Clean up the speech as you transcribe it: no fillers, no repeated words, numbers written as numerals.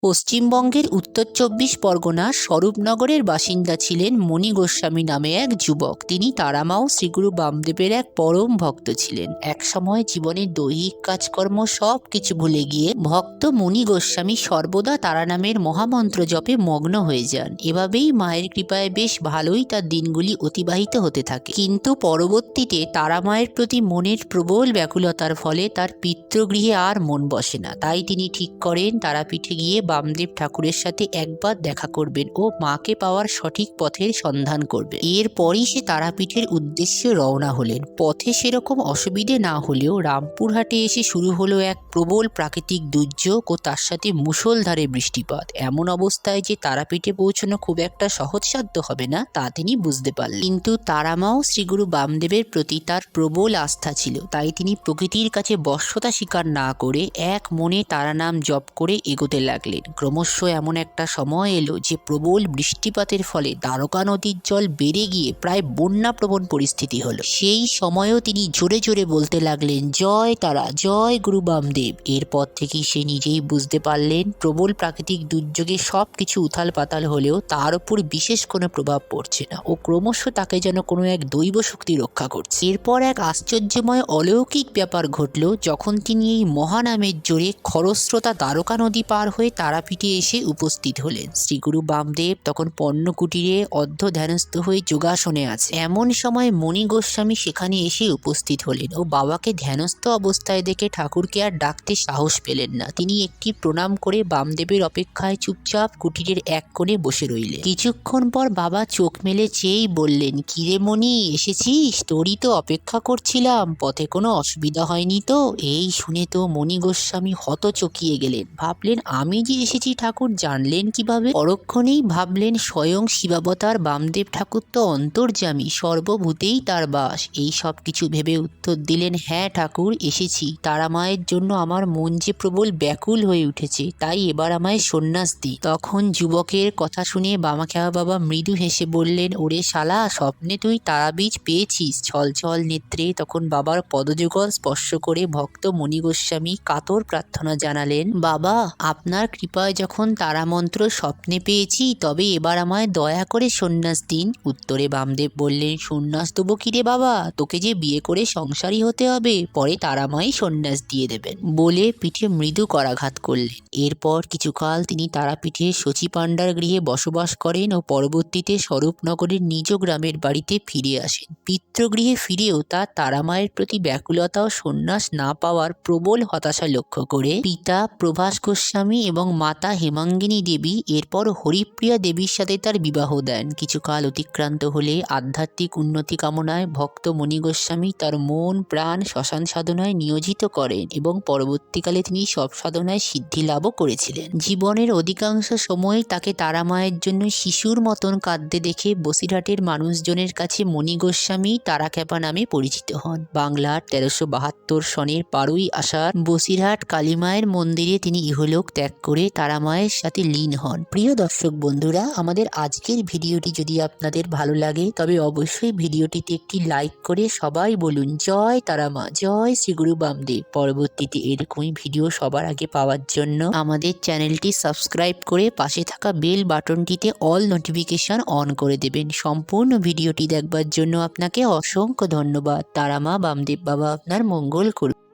পশ্চিমবঙ্গের উত্তর ২৪ পরগনার স্বরূপনগরের বাসিন্দা ছিলেন মণি গোস্বামী নামে এক যুবক। তিনি তারামা ও শ্রীগুরু বামদেবের এক পরম ভক্ত ছিলেন। একসময় জীবনের দৈহিক কাজকর্ম সব কিছু ভুলে গিয়ে ভক্ত মণি গোস্বামী সর্বদা তারা নামের মহামন্ত্র জপে মগ্ন হয়ে যান। এভাবেই মায়ের কৃপায় বেশ ভালোই তার দিনগুলি অতিবাহিত হতে থাকে। কিন্তু পরবর্তীতে তারা মায়ের প্রতি মনের প্রবল ব্যাকুলতার ফলে তার পিতৃগৃহে আর মন বসে না। তাই তিনি ঠিক করেন তারাপীঠে গিয়ে বামদেব ঠাকুরের সাথে একবার দেখা করবেন ও মাকে পাওয়ার সঠিক পথের সন্ধান করবেন। এরপরই সে তারাপীঠের উদ্দেশ্যে রওনা হলেন। পথে সেরকম অসুবিধে না হলেও রামপুরহাটে এসে শুরু হলো এক প্রবল প্রাকৃতিক দুর্যোগ ও তার সাথে মুষলধারে বৃষ্টিপাত। এমন অবস্থায় যে তারাপীঠে পৌঁছানো খুব একটা সহজসাধ্য হবে না তা তিনি বুঝতে পারলেন। কিন্তু তারামাও শ্রীগুরু বামদেবের প্রতি তার প্রবল আস্থা ছিল। তাই তিনি প্রকৃতির কাছে বশ্যতা স্বীকার না করে এক মনে তারা নাম জপ করে এগোতে লাগলেন। ক্রমশ এমন একটা সময় এলো যে প্রবল বৃষ্টিপাতের ফলে দ্বারকা নদীর জল বেড়ে গিয়ে প্রায় বন্যাপ্রবণ পরিস্থিতি হলো। সেই সময়ও তিনি জোরে জোরে বলতে লাগলেন, জয় তারা, জয় গুরু বামদেব। এরপর থেকেই সে নিজেই বুঝতে পারলেন প্রবল প্রাকৃতিক দুর্যোগে সব কিছু উথাল পাতাল হলেও তার উপর বিশেষ কোনো প্রভাব পড়ছে না ও ক্রমশ তাকে যেন কোনো এক দৈব শক্তি রক্ষা করছে। এরপর এক আশ্চর্যময় অলৌকিক ব্যাপার ঘটল যখন তিনি এই মহানামের জোরে খরস্রোতা দ্বারকা নদী পার হয়ে তারাপীঠে এসে উপস্থিত হলেন। শ্রীগুরু বামদেব তখন পর্ণকুটিরে অর্ধ ধ্যানস্থ হয়ে যোগাসনে আছে। এমন সময় মণি গোস্বামী সেখানে এসে উপস্থিত হলেন ও বাবাকে ধ্যানস্থ অবস্থায় দেখে ঠাকুরকে আর ডাকতে সাহস পেলেন না। তিনি একটি প্রণাম করে বামদেবের অপেক্ষায় চুপচাপ কুটিরের এক কোণে বসে রইলেন। কিছুক্ষণ পর বাবা চোখ মেলে চেয়েই বললেন, কিরে মণি, এসেছিস? তোরই তো অপেক্ষা করছিলাম, পথে কোনো অসুবিধা হয়নি তো? এই শুনে তো মণি গোস্বামী হতচকিয়ে গেলেন। ভাবলেন, আমি যে এসেছি ঠাকুর জানলেন কিভাবে? পরক্ষণেই ভাবলেন, স্বয়ং শিবাবতার বামদেব ঠাকুর তো অন্তর্যামী, সর্বভূতেই তার বাস। এই সব কিছু ভেবে উত্তর দিলেন, হ্যাঁ ঠাকুর, এসেছি। তারা মায়ের জন্য আমার মন যে প্রবল ব্যাকুল হয়ে উঠেছে, তাই এবার আমায় সন্ন্যাস দিই। তখন যুবকের কথা শুনে বামাখ্যাপা বাবা মৃদু হেসে বললেন, ওরে শালা, স্বপ্নে তুই তারাবীজ পেয়েছিস? ছলছল নেত্রে তখন বাবার পদযুগল স্পর্শ করে ভক্ত মণি গোস্বামী কাতর প্রার্থনা জানালেন, বাবা, আপনার কৃপায় যখন তারামন্ত্র স্বপ্নে পেয়েছি, তবে এবার আমায় দয়া করে সন্ন্যাস দিন। উত্তরে বামদেব বললেন, সন্ন্যাস দেবো কিরে বাবা? তোকে যে বিয়ে করে সংসারী হতে হবে, পরে তারামাই সন্ন্যাস দিয়ে দেবেন। বলে পিঠে মৃদু করাঘাত করলেন। এরপর কিছুকাল তিনি তারাপীঠে শচী পাণ্ডার গৃহে বসবাস করেন ও পরবর্তীতে স্বরূপনগরের নিজ গ্রামের বাড়িতে ফিরে আসেন। পিতৃগৃহে ফিরেও তার তারামায়ের প্রতি ব্যাকুলতা ও সন্ন্যাস না পাওয়ার প্রবল হতাশা লক্ষ্য করে পিতা প্রভাস গোস্বামী এবং মাতা হেমাঙ্গিনী দেবী এরপর হরিপ্রিয়া দেবীর সাথে তার বিবাহ দেন। কিছুকাল অতিক্রান্ত হলে আধ্যাত্মিক উন্নতি কামনায় ভক্ত মণি গোস্বামী তার মন প্রাণ শ্মশান সাধনায় নিয়োজিত করেন এবং পরবর্তীকালে তিনি সব সাধনায় সিদ্ধি লাভও করেছিলেন। জীবনের অধিকাংশ সময় তাকে তারা মায়ের জন্য শিশুর মতন কাঁদতে দেখে বসিরহাটের মানুষজনের কাছে মণি গোস্বামী তারাখ্যাপা নামে পরিচিত হন। বাংলার 1372 সনের 12ই আষাঢ় বসিরহাট কালীমায়ের মন্দিরে তিনি ইহলোক ত্যাগ করে তারা মায়ের সাথে লীন হন। প্রিয় দর্শক বন্ধুরা, আমাদের আজকের ভিডিওটি যদি আপনাদের ভালো লাগে তবে অবশ্যই ভিডিওটিতে একটি লাইক করে সবাই বলুন, জয় তারা মা, জয় শ্রীগুরু বামদেব। পরবর্তীতে এরকমই ভিডিও সবার আগে পাওয়ার জন্য আমাদের চ্যানেলটি সাবস্ক্রাইব করে পাশে থাকা বেল বাটনটিতে অল নোটিফিকেশন অন করে দেবেন। সম্পূর্ণ ভিডিওটি দেখবার জন্য আপনাকে অসংখ্য ধন্যবাদ। তারা মা বামদেব বাবা আপনার মঙ্গল করুন।